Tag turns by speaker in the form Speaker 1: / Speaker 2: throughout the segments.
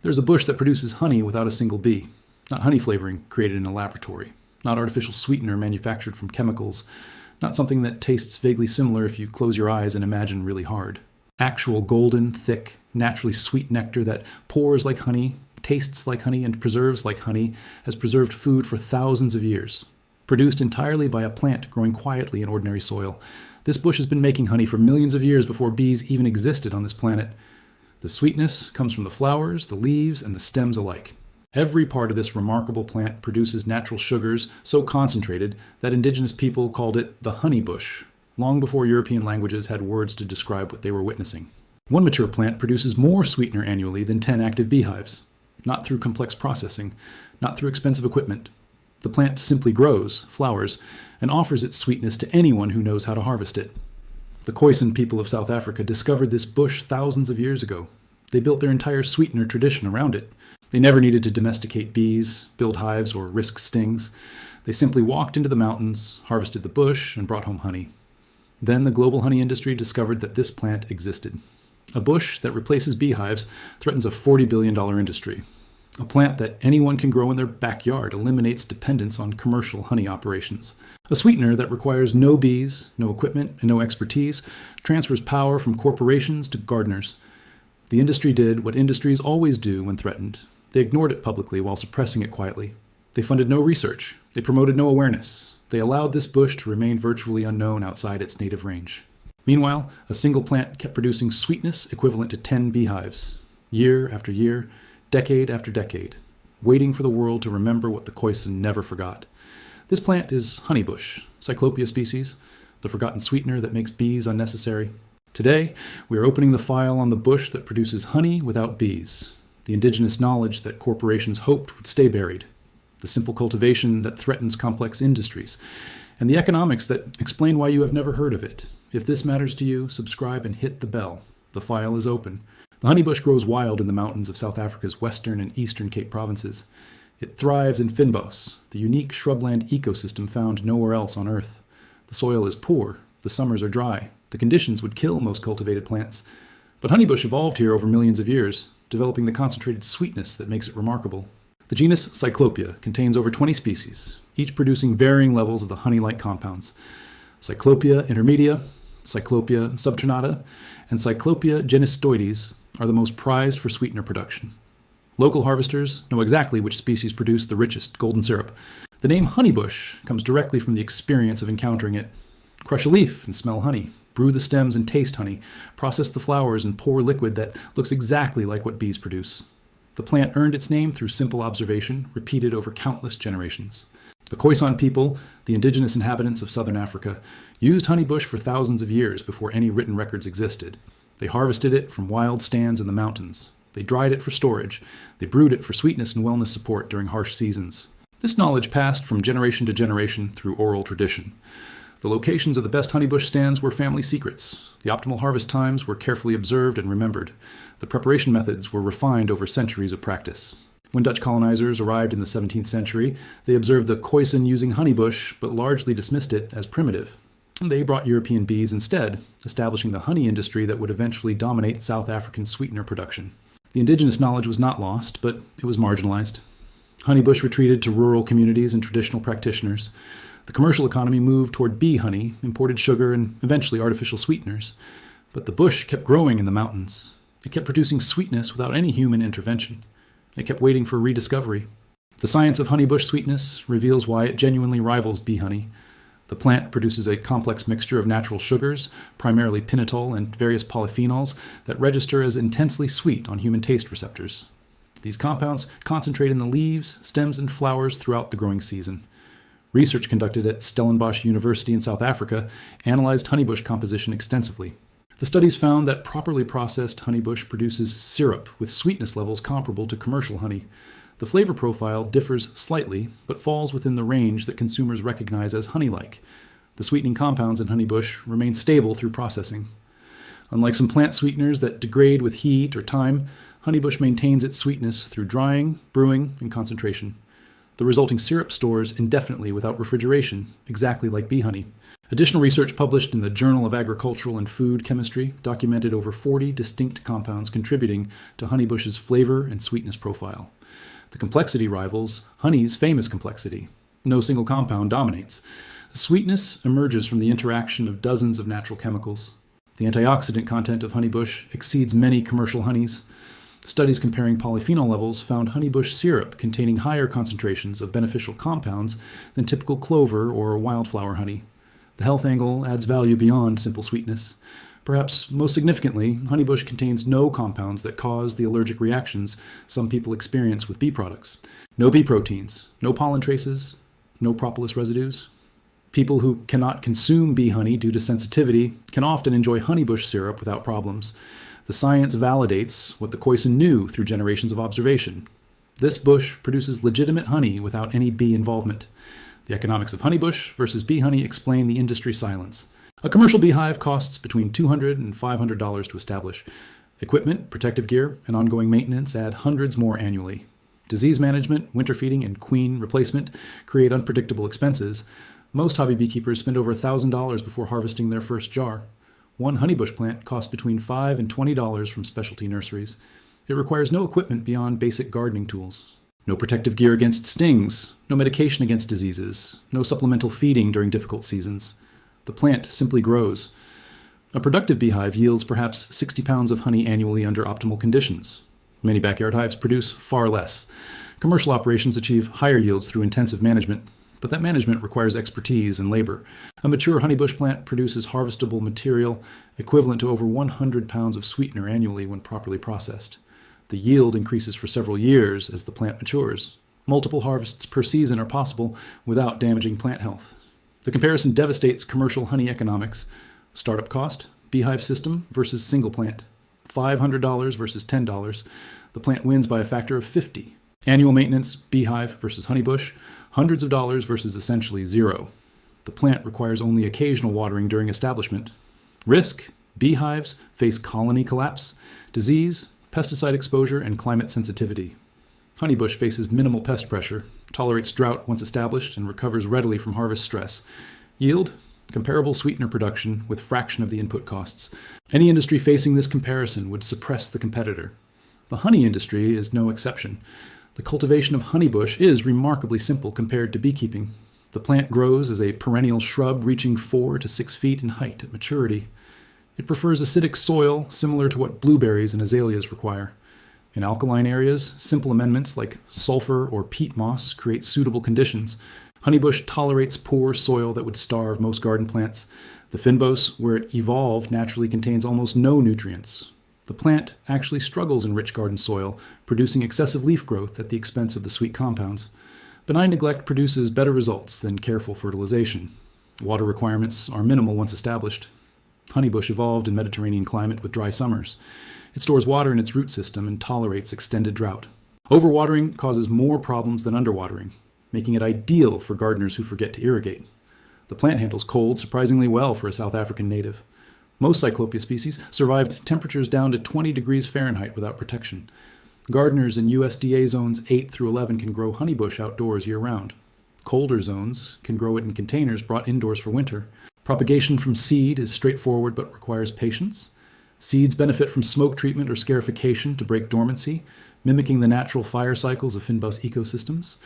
Speaker 1: There's a bush that produces honey without a single bee, not honey flavoring created in a laboratory, not artificial sweetener manufactured from chemicals, not something that tastes vaguely similar if you close your eyes and imagine really hard. Actual golden, thick, naturally sweet nectar that pours like honey, tastes like honey, and preserves like honey has preserved food for thousands of years. Produced entirely by a plant growing quietly in ordinary soil, this bush has been making honey for millions of years before bees even existed on this planet. The sweetness comes from the flowers, the leaves, and the stems alike. Every part of this remarkable plant produces natural sugars so concentrated that indigenous people called it the honey bush, long before European languages had words to describe what they were witnessing. One mature plant produces more sweetener annually than 10 active beehives, not through complex processing, not through expensive equipment. The plant simply grows, flowers, and offers its sweetness to anyone who knows how to harvest it. The Khoisan people of South Africa discovered this bush thousands of years ago. They built their entire sweetener tradition around it. They never needed to domesticate bees, build hives, or risk stings. They simply walked into the mountains, harvested the bush, and brought home honey. Then the global honey industry discovered that this plant existed. A bush that replaces beehives threatens a $40 billion industry. A plant that anyone can grow in their backyard eliminates dependence on commercial honey operations. A sweetener that requires no bees, no equipment, and no expertise transfers power from corporations to gardeners. The industry did what industries always do when threatened. They ignored it publicly while suppressing it quietly. They funded no research. They promoted no awareness. They allowed this bush to remain virtually unknown outside its native range. Meanwhile, a single plant kept producing sweetness equivalent to 10 beehives, year after year, decade after decade, waiting for the world to remember what the Khoisan never forgot. This plant is honeybush, Cyclopea species, the forgotten sweetener that makes bees unnecessary. Today, we are opening the file on the bush that produces honey without bees, the indigenous knowledge that corporations hoped would stay buried, the simple cultivation that threatens complex industries, and the economics that explain why you have never heard of it. If this matters to you, subscribe and hit the bell. The file is open. The honeybush grows wild in the mountains of South Africa's western and eastern Cape provinces. It thrives in fynbos, the unique shrubland ecosystem found nowhere else on Earth. The soil is poor, the summers are dry, the conditions would kill most cultivated plants. But honeybush evolved here over millions of years, developing the concentrated sweetness that makes it remarkable. The genus Cyclopea contains over 20 species, each producing varying levels of the honey-like compounds. Cyclopea intermedia, Cyclopea subternata, and Cyclopea genistoides are the most prized for sweetener production. Local harvesters know exactly which species produce the richest golden syrup. The name honeybush comes directly from the experience of encountering it. Crush a leaf and smell honey. Brew the stems and taste honey. Process the flowers and pour liquid that looks exactly like what bees produce. The plant earned its name through simple observation, repeated over countless generations. The Khoisan people, the indigenous inhabitants of southern Africa, used honeybush for thousands of years before any written records existed. They harvested it from wild stands in the mountains. They dried it for storage. They brewed it for sweetness and wellness support during harsh seasons. This knowledge passed from generation to generation through oral tradition. The locations of the best honeybush stands were family secrets. The optimal harvest times were carefully observed and remembered. The preparation methods were refined over centuries of practice. When Dutch colonizers arrived in the 17th century, they observed the Khoisan using honeybush, but largely dismissed it as primitive. They brought European bees instead, establishing the honey industry that would eventually dominate South African sweetener production. The indigenous knowledge was not lost, but it was marginalized. Honeybush retreated to rural communities and traditional practitioners. The commercial economy moved toward bee honey, imported sugar, and eventually artificial sweeteners. But the bush kept growing in the mountains. It kept producing sweetness without any human intervention. It kept waiting for rediscovery. The science of honeybush sweetness reveals why it genuinely rivals bee honey. The plant produces a complex mixture of natural sugars, primarily pinnitol and various polyphenols, that register as intensely sweet on human taste receptors. These compounds concentrate in the leaves, stems, and flowers throughout the growing season. Research conducted at Stellenbosch University in South Africa analyzed honeybush composition extensively. The studies found that properly processed honeybush produces syrup with sweetness levels comparable to commercial honey. The flavor profile differs slightly, but falls within the range that consumers recognize as honey-like. The sweetening compounds in honeybush remain stable through processing. Unlike some plant sweeteners that degrade with heat or time, honeybush maintains its sweetness through drying, brewing, and concentration. The resulting syrup stores indefinitely without refrigeration, exactly like bee honey. Additional research published in the Journal of Agricultural and Food Chemistry documented over 40 distinct compounds contributing to honeybush's flavor and sweetness profile. The complexity rivals honey's famous complexity. No single compound dominates. The sweetness emerges from the interaction of dozens of natural chemicals. The antioxidant content of honeybush exceeds many commercial honeys. Studies comparing polyphenol levels found honeybush syrup containing higher concentrations of beneficial compounds than typical clover or wildflower honey. The health angle adds value beyond simple sweetness. Perhaps most significantly, honeybush contains no compounds that cause the allergic reactions some people experience with bee products. No bee proteins, no pollen traces, no propolis residues. People who cannot consume bee honey due to sensitivity can often enjoy honeybush syrup without problems. The science validates what the Khoisan knew through generations of observation. This bush produces legitimate honey without any bee involvement. The economics of honeybush versus bee honey explain the industry silence. A commercial beehive costs between $200 and $500 to establish. Equipment, protective gear, and ongoing maintenance add hundreds more annually. Disease management, winter feeding, and queen replacement create unpredictable expenses. Most hobby beekeepers spend over $1,000 before harvesting their first jar. One honeybush plant costs between $5 and $20 from specialty nurseries. It requires no equipment beyond basic gardening tools. No protective gear against stings, no medication against diseases, no supplemental feeding during difficult seasons. The plant simply grows. A productive beehive yields perhaps 60 pounds of honey annually under optimal conditions. Many backyard hives produce far less. Commercial operations achieve higher yields through intensive management, but that management requires expertise and labor. A mature honeybush plant produces harvestable material equivalent to over 100 pounds of sweetener annually when properly processed. The yield increases for several years as the plant matures. Multiple harvests per season are possible without damaging plant health. The comparison devastates commercial honey economics. Startup cost, beehive system versus single plant. $500 versus $10. The plant wins by a factor of 50. Annual maintenance, beehive versus honeybush, hundreds of dollars versus essentially zero. The plant requires only occasional watering during establishment. Risk, beehives face colony collapse, disease, pesticide exposure, and climate sensitivity. Honeybush faces minimal pest pressure, tolerates drought once established, and recovers readily from harvest stress. Yield, comparable sweetener production with fraction of the input costs. Any industry facing this comparison would suppress the competitor. The honey industry is no exception. The cultivation of honeybush is remarkably simple compared to beekeeping. The plant grows as a perennial shrub reaching 4 to 6 feet in height at maturity. It prefers acidic soil similar to what blueberries and azaleas require. In alkaline areas, simple amendments like sulfur or peat moss create suitable conditions. Honeybush tolerates poor soil that would starve most garden plants. The fynbos, where it evolved, naturally contains almost no nutrients. The plant actually struggles in rich garden soil, producing excessive leaf growth at the expense of the sweet compounds. Benign neglect produces better results than careful fertilization. Water requirements are minimal once established. Honeybush evolved in Mediterranean climate with dry summers. It stores water in its root system and tolerates extended drought. Overwatering causes more problems than underwatering, making it ideal for gardeners who forget to irrigate. The plant handles cold surprisingly well for a South African native. Most Cyclopia species survived temperatures down to 20 degrees Fahrenheit without protection. Gardeners in USDA zones 8 through 11 can grow honeybush outdoors year-round. Colder zones can grow it in containers brought indoors for winter. Propagation from seed is straightforward but requires patience. Seeds benefit from smoke treatment or scarification to break dormancy, mimicking the natural fire cycles of fynbos ecosystems.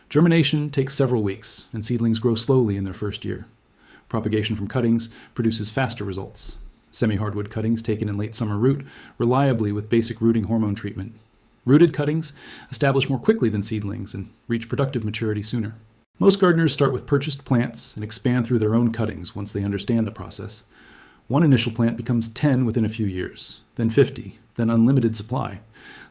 Speaker 1: Germination takes several weeks, and seedlings grow slowly in their first year. Propagation from cuttings produces faster results. Semi-hardwood cuttings taken in late summer root reliably with basic rooting hormone treatment. Rooted cuttings establish more quickly than seedlings and reach productive maturity sooner. Most gardeners start with purchased plants and expand through their own cuttings once they understand the process. One initial plant becomes 10 within a few years, then 50, then unlimited supply.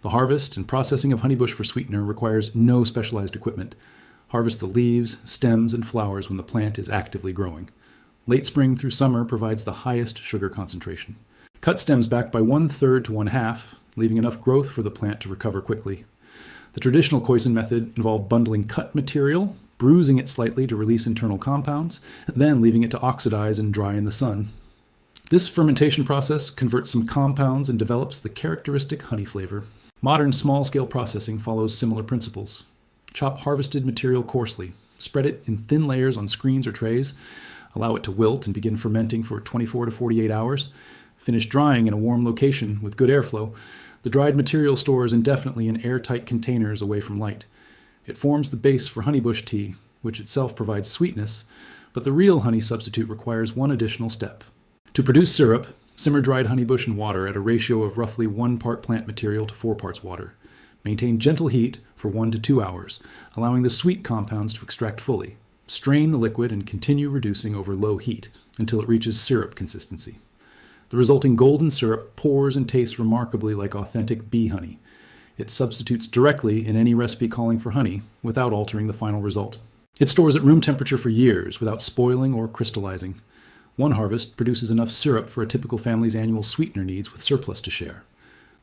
Speaker 1: The harvest and processing of honeybush for sweetener requires no specialized equipment. Harvest the leaves, stems, and flowers when the plant is actively growing. Late spring through summer provides the highest sugar concentration. Cut stems back by 1/3 to 1/2, leaving enough growth for the plant to recover quickly. The traditional Khoisan method involved bundling cut material, bruising it slightly to release internal compounds, then leaving it to oxidize and dry in the sun. This fermentation process converts some compounds and develops the characteristic honey flavor. Modern small-scale processing follows similar principles. Chop harvested material coarsely, spread it in thin layers on screens or trays, Allow it to wilt and begin fermenting for 24 to 48 hours. Finish drying in a warm location with good airflow. The dried material stores indefinitely in airtight containers away from light. It forms the base for honeybush tea, which itself provides sweetness, but the real honey substitute requires one additional step. To produce syrup, simmer dried honeybush in water at a ratio of roughly 1 part plant material to 4 parts water. Maintain gentle heat for 1 to 2 hours, allowing the sweet compounds to extract fully. Strain the liquid and continue reducing over low heat until it reaches syrup consistency. The resulting golden syrup pours and tastes remarkably like authentic bee honey. It substitutes directly in any recipe calling for honey without altering the final result. It stores at room temperature for years without spoiling or crystallizing. One harvest produces enough syrup for a typical family's annual sweetener needs with surplus to share.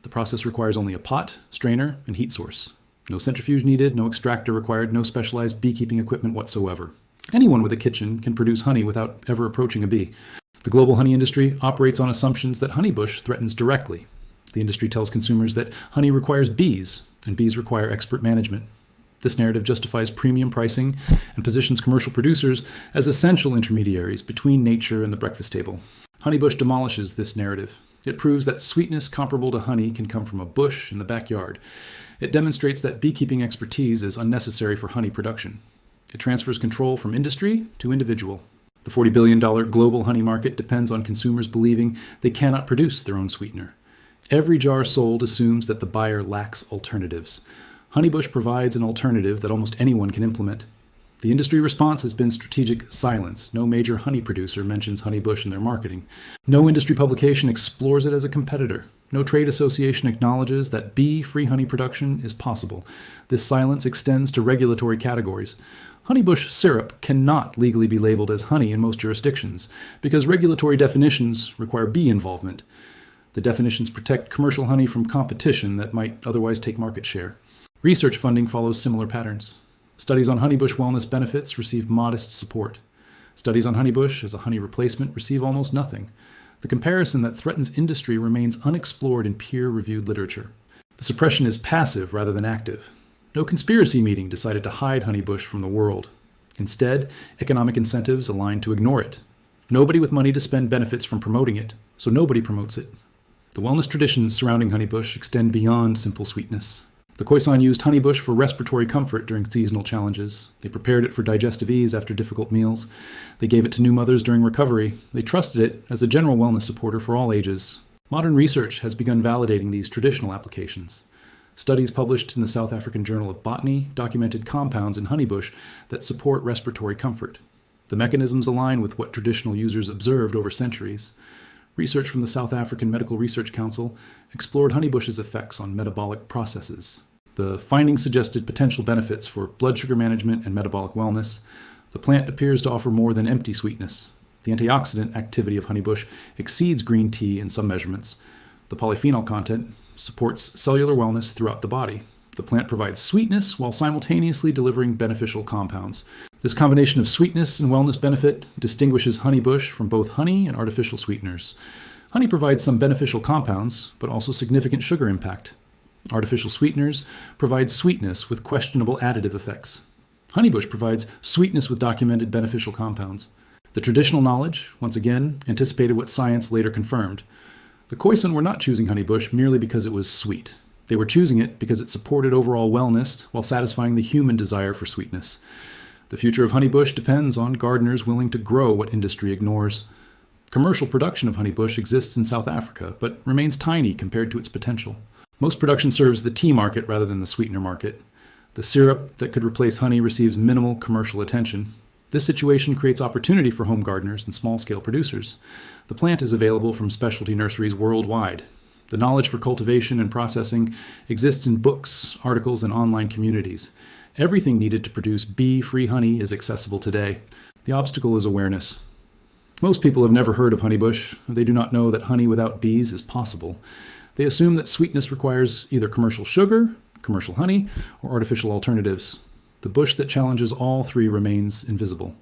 Speaker 1: The process requires only a pot, strainer, and heat source. No centrifuge needed, no extractor required, no specialized beekeeping equipment whatsoever. Anyone with a kitchen can produce honey without ever approaching a bee. The global honey industry operates on assumptions that honeybush threatens directly. The industry tells consumers that honey requires bees, and bees require expert management. This narrative justifies premium pricing and positions commercial producers as essential intermediaries between nature and the breakfast table. Honeybush demolishes this narrative. It proves that sweetness comparable to honey can come from a bush in the backyard. It demonstrates that beekeeping expertise is unnecessary for honey production. It transfers control from industry to individual. The $40 billion global honey market depends on consumers believing they cannot produce their own sweetener. Every jar sold assumes that the buyer lacks alternatives. Honeybush provides an alternative that almost anyone can implement. The industry response has been strategic silence. No major honey producer mentions honeybush in their marketing. No industry publication explores it as a competitor. No trade association acknowledges that bee-free honey production is possible. This silence extends to regulatory categories. Honeybush syrup cannot legally be labeled as honey in most jurisdictions because regulatory definitions require bee involvement. The definitions protect commercial honey from competition that might otherwise take market share. Research funding follows similar patterns. Studies on honeybush wellness benefits receive modest support. Studies on honeybush as a honey replacement receive almost nothing. The comparison that threatens industry remains unexplored in peer-reviewed literature. The suppression is passive rather than active. No conspiracy meeting decided to hide honeybush from the world. Instead, economic incentives align to ignore it. Nobody with money to spend benefits from promoting it, so nobody promotes it. The wellness traditions surrounding honeybush extend beyond simple sweetness. The Khoisan used honeybush for respiratory comfort during seasonal challenges. They prepared it for digestive ease after difficult meals. They gave it to new mothers during recovery. They trusted it as a general wellness supporter for all ages. Modern research has begun validating these traditional applications. Studies published in the South African Journal of Botany documented compounds in honeybush that support respiratory comfort. The mechanisms align with what traditional users observed over centuries. Research from the South African Medical Research Council explored honeybush's effects on metabolic processes. The findings suggested potential benefits for blood sugar management and metabolic wellness. The plant appears to offer more than empty sweetness. The antioxidant activity of honeybush exceeds green tea in some measurements. The polyphenol content supports cellular wellness throughout the body. The plant provides sweetness while simultaneously delivering beneficial compounds. This combination of sweetness and wellness benefit distinguishes honeybush from both honey and artificial sweeteners. Honey provides some beneficial compounds, but also significant sugar impact. Artificial sweeteners provide sweetness with questionable additive effects. Honeybush provides sweetness with documented beneficial compounds. The traditional knowledge, once again, anticipated what science later confirmed. The Khoisan were not choosing honeybush merely because it was sweet. They were choosing it because it supported overall wellness while satisfying the human desire for sweetness. The future of honeybush depends on gardeners willing to grow what industry ignores. Commercial production of honeybush exists in South Africa, but remains tiny compared to its potential. Most production serves the tea market rather than the sweetener market. The syrup that could replace honey receives minimal commercial attention. This situation creates opportunity for home gardeners and small-scale producers. The plant is available from specialty nurseries worldwide. The knowledge for cultivation and processing exists in books, articles, and online communities. Everything needed to produce bee-free honey is accessible today. The obstacle is awareness. Most people have never heard of honeybush. They do not know that honey without bees is possible. They assume that sweetness requires either commercial sugar, commercial honey, or artificial alternatives. The bush that challenges all three remains invisible.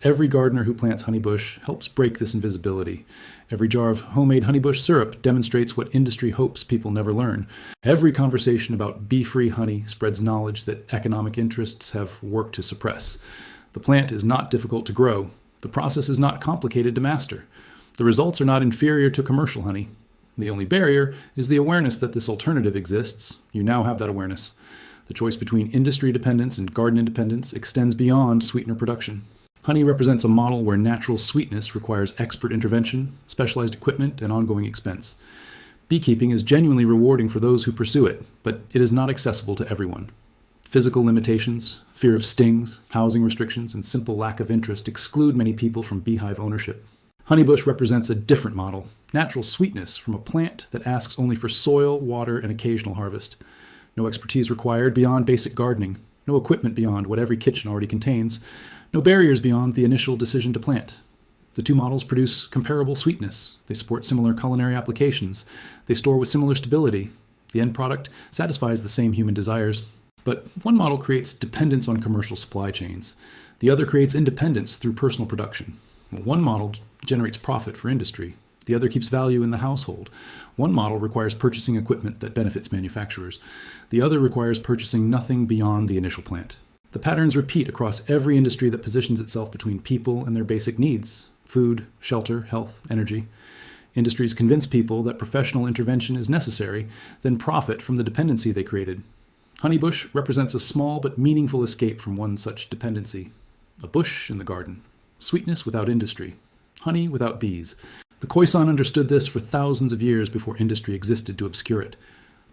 Speaker 1: Every gardener who plants honeybush helps break this invisibility. Every jar of homemade honeybush syrup demonstrates what industry hopes people never learn. Every conversation about bee-free honey spreads knowledge that economic interests have worked to suppress. The plant is not difficult to grow. The process is not complicated to master. The results are not inferior to commercial honey. The only barrier is the awareness that this alternative exists. You now have that awareness. The choice between industry dependence and garden independence extends beyond sweetener production. Honey represents a model where natural sweetness requires expert intervention, specialized equipment, and ongoing expense. Beekeeping is genuinely rewarding for those who pursue it, but it is not accessible to everyone. Physical limitations, fear of stings, housing restrictions, and simple lack of interest exclude many people from beehive ownership. Honeybush represents a different model, natural sweetness from a plant that asks only for soil, water, and occasional harvest. No expertise required beyond basic gardening, no equipment beyond what every kitchen already contains, no barriers beyond the initial decision to plant. The two models produce comparable sweetness. They support similar culinary applications. They store with similar stability. The end product satisfies the same human desires. But one model creates dependence on commercial supply chains. The other creates independence through personal production. One model generates profit for industry. The other keeps value in the household. One model requires purchasing equipment that benefits manufacturers. The other requires purchasing nothing beyond the initial plant. The patterns repeat across every industry that positions itself between people and their basic needs: food, shelter, health, energy. Industries convince people that professional intervention is necessary, then profit from the dependency they created. Honeybush represents a small but meaningful escape from one such dependency. A bush in the garden. Sweetness without industry. Honey without bees. The Khoisan understood this for thousands of years before industry existed to obscure it.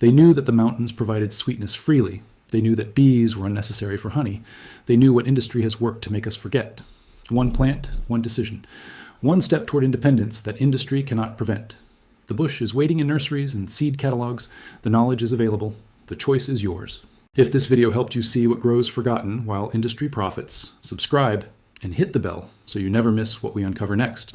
Speaker 1: They knew that the mountains provided sweetness freely. They knew that bees were unnecessary for honey. They knew what industry has worked to make us forget. One plant, one decision. One step toward independence that industry cannot prevent. The bush is waiting in nurseries and seed catalogs. The knowledge is available. The choice is yours. If this video helped you see what grows forgotten while industry profits, subscribe and hit the bell so you never miss what we uncover next.